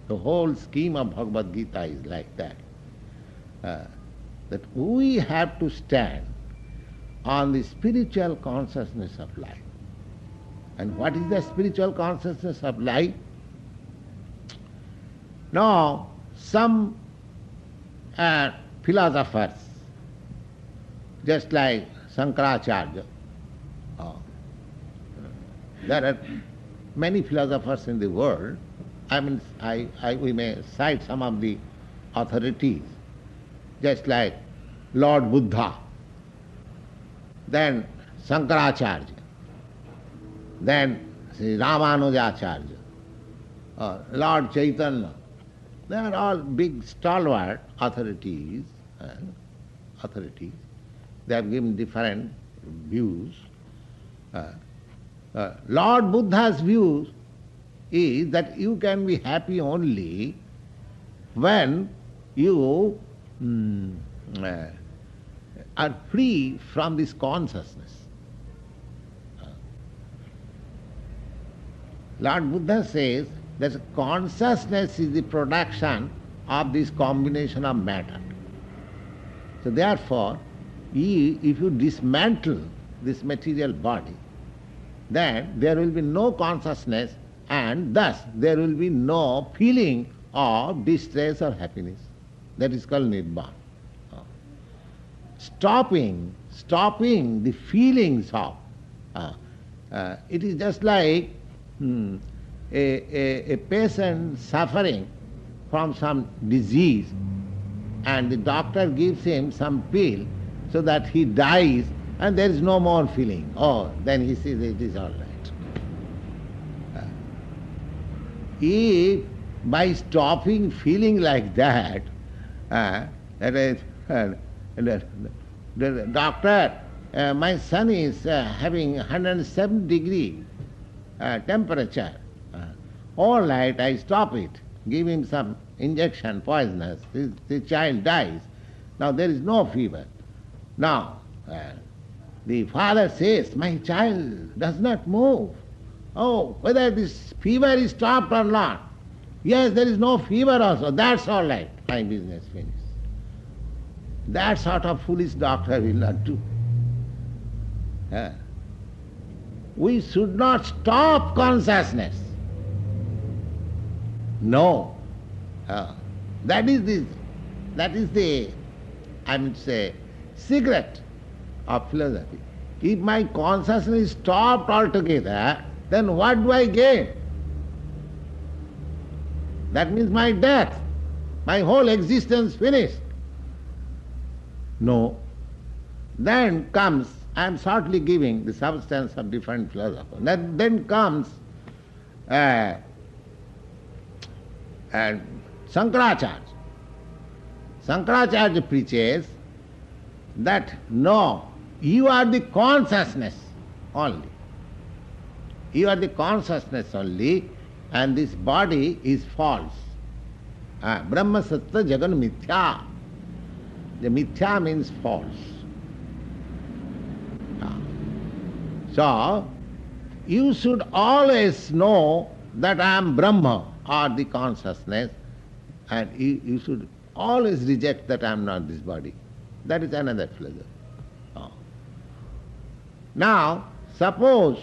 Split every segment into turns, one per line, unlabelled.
The whole scheme of Bhagavad Gita is like that. That we have to stand on the spiritual consciousness of life. And what is the spiritual consciousness of life? Now, some philosophers, just like Shankaracharya, there are many philosophers in the world. We may cite some of the authorities, just like Lord Buddha, then Shankaracharya, then Sri Ramanujacharya, Lord Chaitanya. They are all big stalwart authorities. They have given different views. Lord Buddha's view is that you can be happy only when you are free from this consciousness. Lord Buddha says that consciousness is the production of this combination of matter. So therefore, if you dismantle this material body, then there will be no consciousness, and thus there will be no feeling of distress or happiness. That is called Nibbana. Stopping the feelings of, it is just like a patient suffering from some disease, and the doctor gives him some pill so that he dies and there is no more feeling. Oh, then he says it is all right. If by stopping feeling like that, the doctor, my son is having 107 degree temperature. All right, I stop it, give him some injection, poisonous, the child dies. Now there is no fever. Now, the father says, my child does not move. Oh, whether this fever is stopped or not. Yes, there is no fever also. That's all right. My business finished. That sort of foolish doctor will not do. We should not stop consciousness. No. That is the, I would say, secret of philosophy. If my consciousness is stopped altogether, then what do I gain? That means my death, my whole existence finished. No. Then comes, I am shortly giving the substance of different philosophers. Then comes and Shankaracharya. Shankaracharya preaches that no, you are the consciousness only. You are the consciousness only, and this body is false. Brahma Sattva Jagan Mithya. The Mithya means false. So, you should always know that I am Brahma, or the consciousness, and you should always reject that I am not this body. That is another philosophy. Now, suppose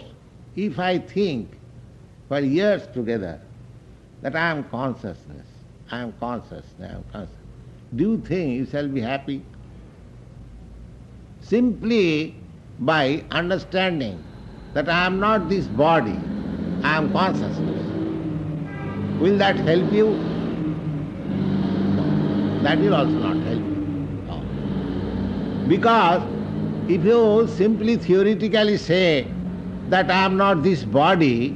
if I think for years together that I am consciousness, I am conscious, I am conscious, do you think you shall be happy? Simply by understanding that I am not this body, I am consciousness. Will that help you? No. That will also not help you. No. Because if you simply theoretically say that I am not this body,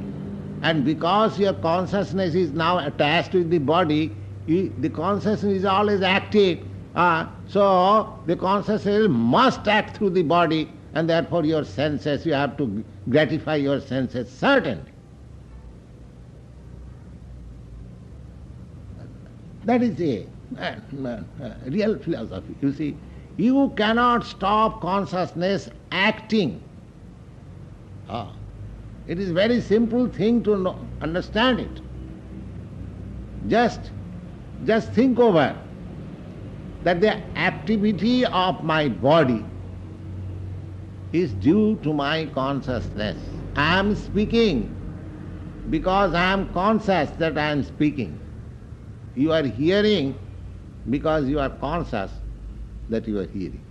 and because your consciousness is now attached with the body, the consciousness is always active, so the consciousness must act through the body, and therefore your senses, you have to gratify your senses, certainly. That is a real philosophy. You see, you cannot stop consciousness acting. It is very simple thing to understand it. Just think over that the activity of my body is due to my consciousness. I am speaking because I am conscious that I am speaking. You are hearing because you are conscious that you are hearing.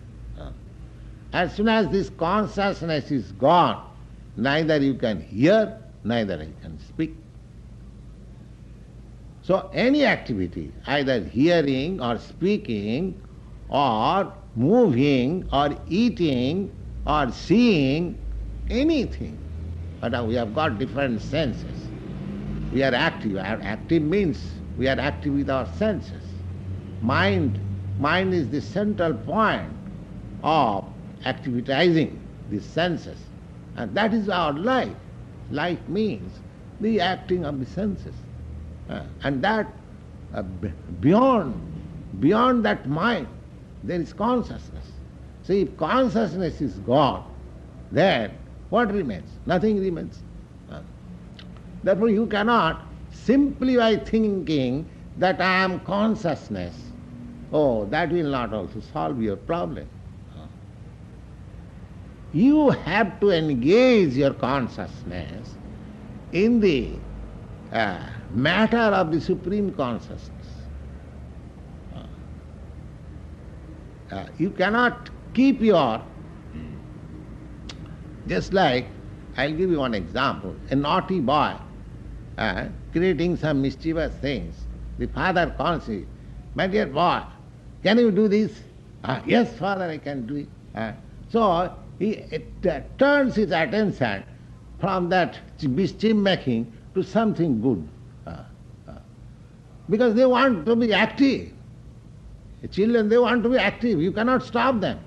As soon as this consciousness is gone, neither you can hear, neither you can speak. So any activity, either hearing or speaking or moving or eating or seeing, anything. But we have got different senses. We are active. Active means we are active with our senses. Mind is the central point of activitizing the senses. And that is our life. Life means the acting of the senses. And that beyond that mind, there is consciousness. So if consciousness is gone, then what remains? Nothing remains. Therefore you cannot simply by thinking that I am consciousness, that will not also solve your problem. You have to engage your consciousness in the matter of the Supreme Consciousness. You cannot keep your... Just like, I'll give you one example. A naughty boy creating some mischievous things. The father calls him, "My dear boy, can you do this?" "Yes, father, I can do it." So he turns his attention from that mischief making to something good. Because they want to be active. The children, they want to be active. You cannot stop them.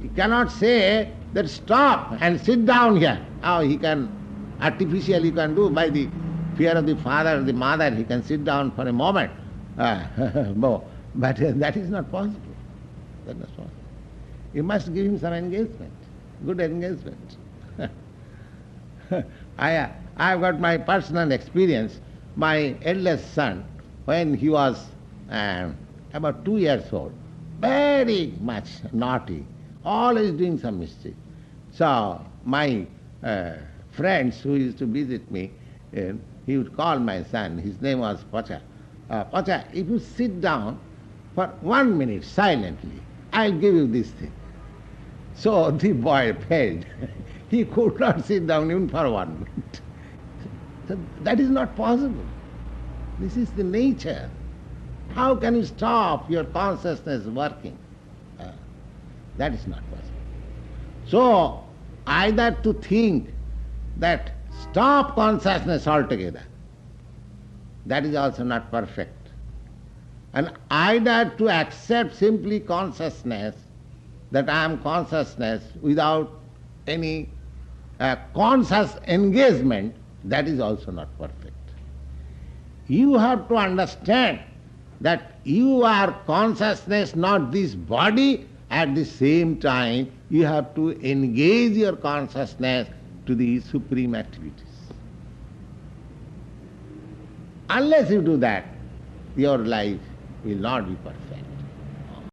You cannot say that stop and sit down here. He can, artificially can do by the fear of the father or the mother, he can sit down for a moment. But that is not possible. That is not possible. You must give him some engagement, good engagement. I have got my personal experience. My eldest son, when he was about 2 years old, very much naughty, always doing some mischief. So my friends who used to visit me, he would call my son, his name was Pacha. Pacha, if you sit down for 1 minute silently, I'll give you this thing. So the boy failed. He could not sit down even for 1 minute. So that is not possible. This is the nature. How can you stop your consciousness working? That is not possible. So either to think that stop consciousness altogether, that is also not perfect. And either to accept simply consciousness, that I am consciousness without any conscious engagement, that is also not perfect. You have to understand that you are consciousness, not this body. At the same time, you have to engage your consciousness to the supreme activities. Unless you do that, your life will not be perfect.